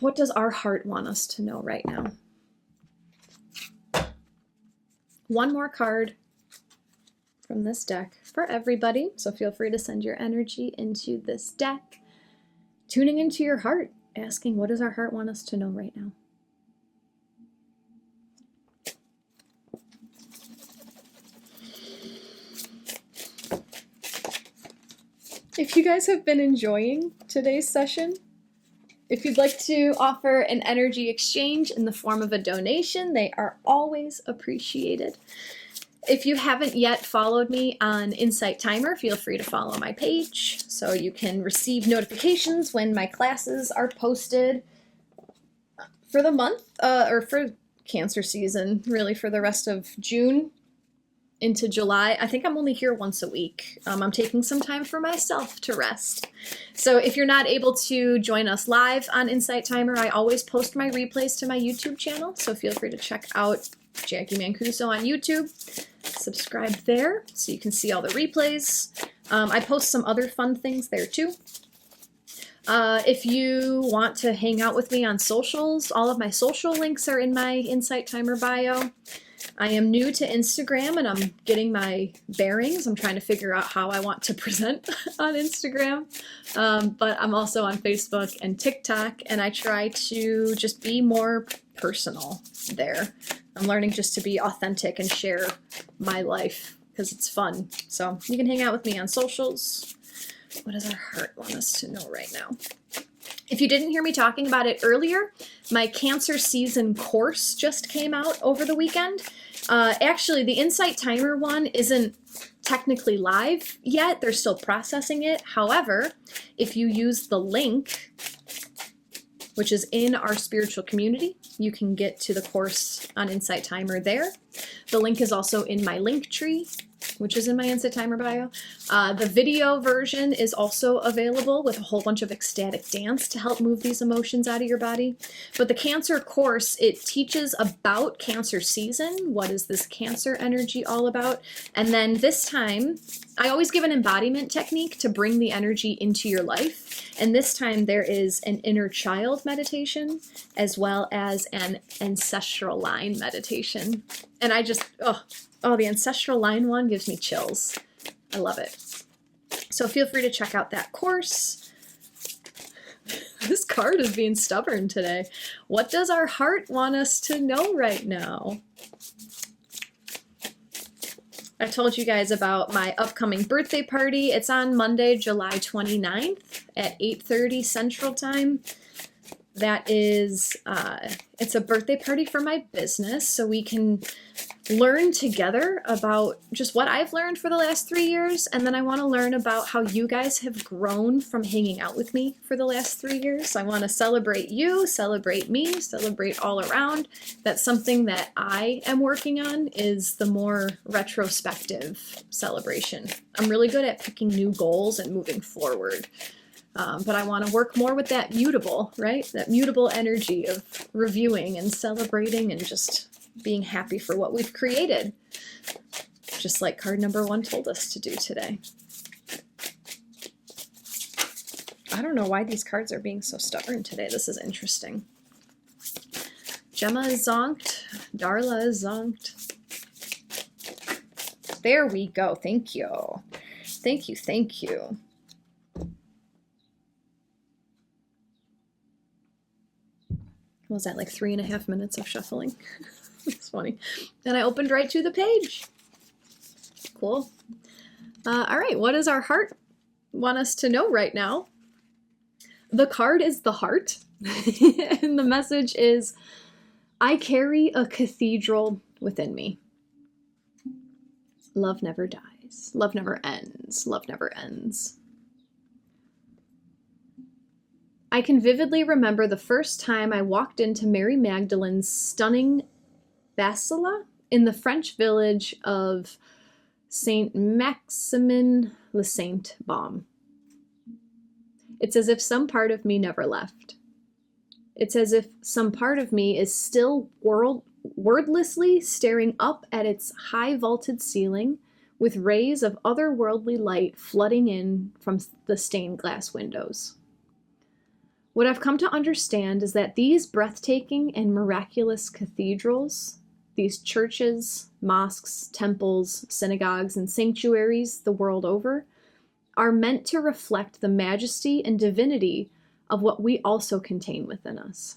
What does our heart want us to know right now? One more card from this deck for everybody. So feel free to send your energy into this deck. Tuning into your heart, asking, what does our heart want us to know right now? If you guys have been enjoying today's session, if you'd like to offer an energy exchange in the form of a donation, they are always appreciated. If you haven't yet followed me on Insight Timer, feel free to follow my page so you can receive notifications when my classes are posted for the month, or for Cancer season, really for the rest of June into July. I think I'm only here once a week. I'm taking some time for myself to rest. So if you're not able to join us live on Insight Timer, I always post my replays to my YouTube channel. So feel free to check out Jacqui Mancuso on YouTube. Subscribe there so you can see all the replays. I post some other fun things there too. If you want to hang out with me on socials, all of my social links are in my Insight Timer bio. I am new to Instagram and I'm getting my bearings. I'm trying to figure out how I want to present on Instagram. But I'm also on Facebook and TikTok, and I try to just be more personal there. I'm learning just to be authentic and share my life because it's fun. So you can hang out with me on socials. What does our heart want us to know right now? If you didn't hear me talking about it earlier, my Cancer season course just came out over the weekend. Actually, the Insight Timer one isn't technically live yet. They're still processing it. However, if you use the link, which is in our spiritual community, you can get to the course on Insight Timer there. The link is also in my link tree, which is in my Insight Timer bio. The video version is also available with a whole bunch of ecstatic dance to help move these emotions out of your body. But the Cancer course, it teaches about Cancer season. What is this Cancer energy all about? And then this time, I always give an embodiment technique to bring the energy into your life. And this time there is an inner child meditation as well as an ancestral line meditation. And I just, oh, the ancestral line one gives me chills. I love it. So feel free to check out that course. This card is being stubborn today. What does our heart want us to know right now? I told you guys about my upcoming birthday party. It's on Monday, July 29th at 8:30 Central Time. That is, it's a birthday party for my business, so we can learn together about just what I've learned for the last 3 years, and then I want to learn about how you guys have grown from hanging out with me for the last 3 years. I want to celebrate you, celebrate me, celebrate all around. That's something that I am working on, is the more retrospective celebration. I'm really good at picking new goals and moving forward. But I want to work more with that mutable, right? That mutable energy of reviewing and celebrating and just being happy for what we've created. Just like card number 1 told us to do today. I don't know why these cards are being so stubborn today. This is interesting. Gemma is zonked. Darla is zonked. There we go. Thank you. Thank you. Thank you. What was that, like 3.5 minutes of shuffling? It's funny. And I opened right to the page. Cool. All right, what does our heart want us to know right now? The card is the heart. And the message is, I carry a cathedral within me. Love never dies. Love never ends. Love never ends. I can vividly remember the first time I walked into Mary Magdalene's stunning basilica in the French village of Saint Maximin le Saint Baume. It's as if some part of me never left. It's as if some part of me is still wordlessly staring up at its high vaulted ceiling with rays of otherworldly light flooding in from the stained glass windows. What I've come to understand is that these breathtaking and miraculous cathedrals, these churches, mosques, temples, synagogues, and sanctuaries the world over, are meant to reflect the majesty and divinity of what we also contain within us.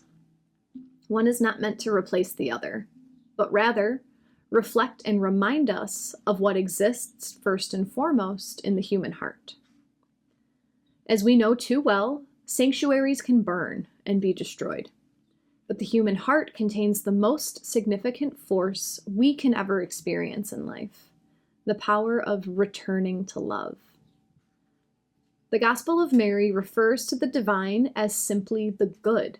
One is not meant to replace the other, but rather reflect and remind us of what exists first and foremost in the human heart. As we know too well, sanctuaries can burn and be destroyed, but the human heart contains the most significant force we can ever experience in life, the power of returning to love. The Gospel of Mary refers to the divine as simply the good.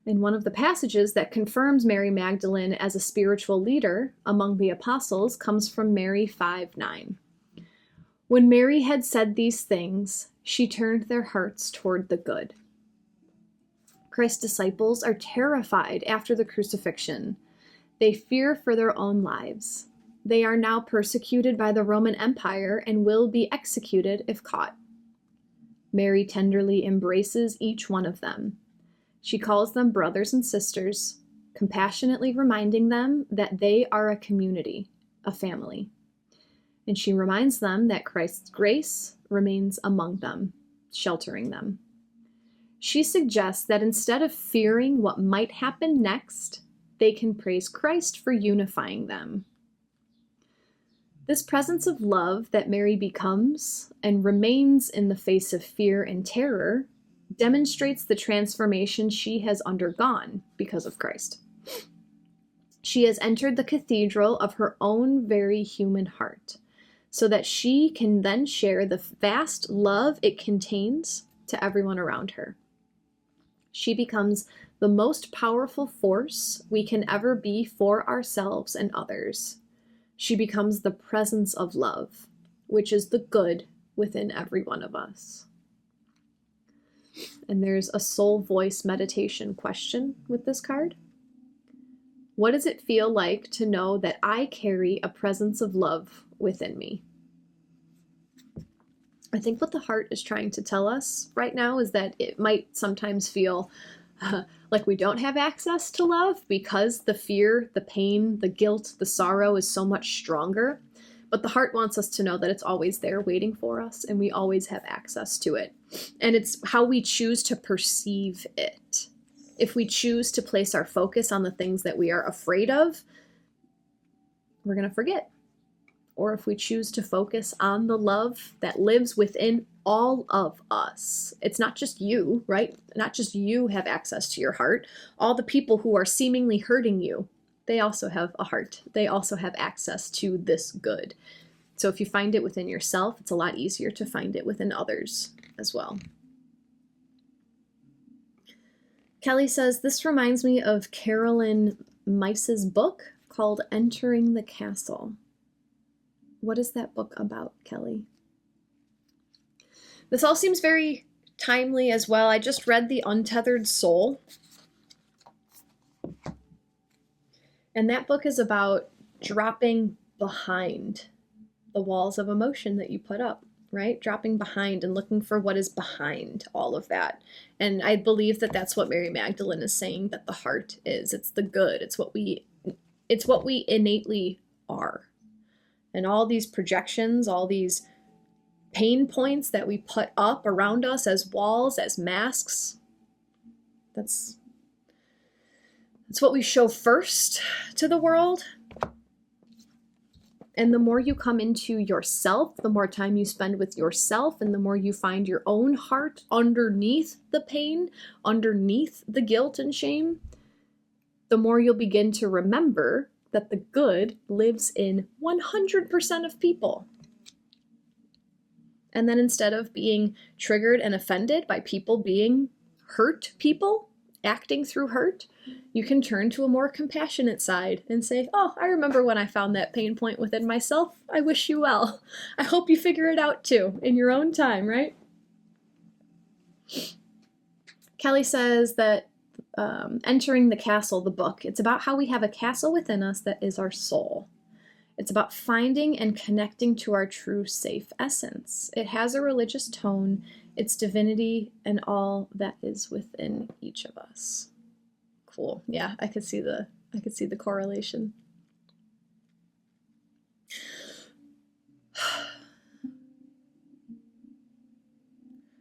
And one of the passages that confirms Mary Magdalene as a spiritual leader among the apostles comes from Mary 5:9. When Mary had said these things, she turned their hearts toward the good. Christ's disciples are terrified after the crucifixion. They fear for their own lives. They are now persecuted by the Roman Empire and will be executed if caught. Mary tenderly embraces each one of them. She calls them brothers and sisters, compassionately reminding them that they are a community, a family. And she reminds them that Christ's grace remains among them, sheltering them. She suggests that instead of fearing what might happen next, they can praise Christ for unifying them. This presence of love that Mary becomes and remains in the face of fear and terror demonstrates the transformation she has undergone because of Christ. She has entered the cathedral of her own very human heart, so that she can then share the vast love it contains to everyone around her. She becomes the most powerful force we can ever be for ourselves and others. She becomes the presence of love, which is the good within every one of us. And there's a soul voice meditation question with this card. What does it feel like to know that I carry a presence of love within me? I think what the heart is trying to tell us right now is that it might sometimes feel like we don't have access to love because the fear, the pain, the guilt, the sorrow is so much stronger. But the heart wants us to know that it's always there waiting for us and we always have access to it. And it's how we choose to perceive it. If we choose to place our focus on the things that we are afraid of, we're going to forget. Or if we choose to focus on the love that lives within all of us. It's not just you, right? Not just you have access to your heart. All the people who are seemingly hurting you, they also have a heart. They also have access to this good. So if you find it within yourself, it's a lot easier to find it within others as well. Kelly says, this reminds me of Carolyn Meiss's book called Entering the Castle. What is that book about, Kelly? This all seems very timely as well. I just read The Untethered Soul. And that book is about dropping behind the walls of emotion that you put up, right? Dropping behind and looking for what is behind all of that. And I believe that that's what Mary Magdalene is saying that the heart is. It's the good. It's what we innately are. And all these projections, all these pain points that we put up around us as walls, as masks, that's what we show first to the world. And the more you come into yourself, the more time you spend with yourself, and the more you find your own heart underneath the pain, underneath the guilt and shame, the more you'll begin to remember that the good lives in 100% of people. And then instead of being triggered and offended by people being hurt people, acting through hurt, you can turn to a more compassionate side and say, oh, I remember when I found that pain point within myself. I wish you well. I hope you figure it out too, in your own time, right? Kelly says that Entering the Castle, the book, it's about how we have a castle within us that is our soul. It's about finding and connecting to our true safe essence. It has a religious tone, its divinity, and all that is within each of us. Cool. Yeah, I could see the correlation.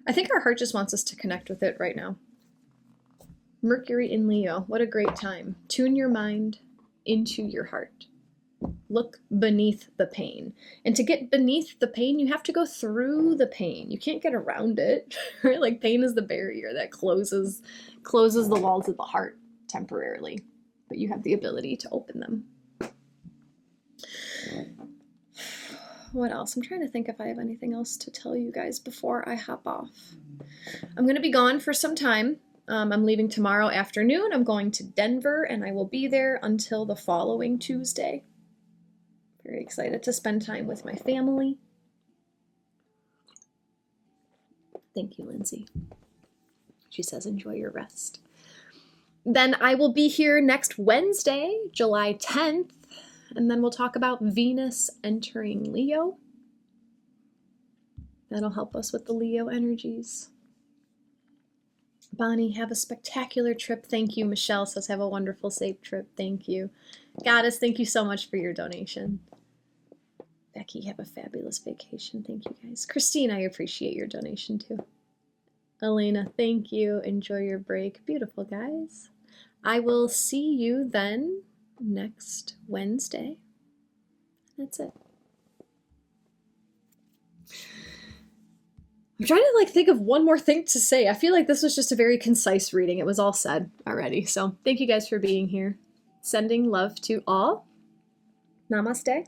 I think our heart just wants us to connect with it right now. Mercury in Leo, what a great time. Tune your mind into your heart. Look beneath the pain. And to get beneath the pain, you have to go through the pain. You can't get around it, right? Like pain is the barrier that closes the walls of the heart temporarily, but you have the ability to open them. What else? I'm trying to think if I have anything else to tell you guys before I hop off. I'm going to be gone for some time. I'm leaving tomorrow afternoon. I'm going to Denver, and I will be there until the following Tuesday. Very excited to spend time with my family. Thank you, Lindsay. She says, enjoy your rest. Then I will be here next Wednesday, July 10th, and then we'll talk about Venus entering Leo. That'll help us with the Leo energies. Bonnie, have a spectacular trip. Thank you. Michelle says, have a wonderful, safe trip. Thank you. Goddess, thank you so much for your donation. Becky, have a fabulous vacation. Thank you, guys. Christine, I appreciate your donation, too. Elena, thank you. Enjoy your break. Beautiful, guys. I will see you then next Wednesday. That's it. I'm trying to think of one more thing to say. I feel like this was just a very concise reading. It was all said already. So thank you guys for being here. Sending love to all. Namaste.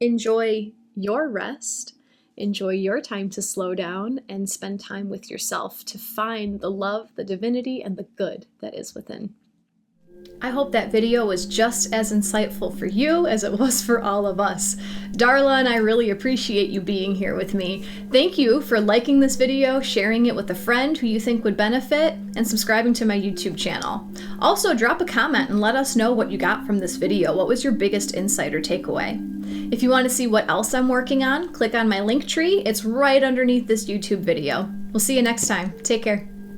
Enjoy your rest. Enjoy your time to slow down and spend time with yourself to find the love, the divinity, and the good that is within. I hope that video was just as insightful for you as it was for all of us. Darla and I really appreciate you being here with me. Thank you for liking this video, sharing it with a friend who you think would benefit, and subscribing to my YouTube channel. Also, drop a comment and let us know what you got from this video. What was your biggest insight or takeaway? If you want to see what else I'm working on, click on my link tree. It's right underneath this YouTube video. We'll see you next time. Take care.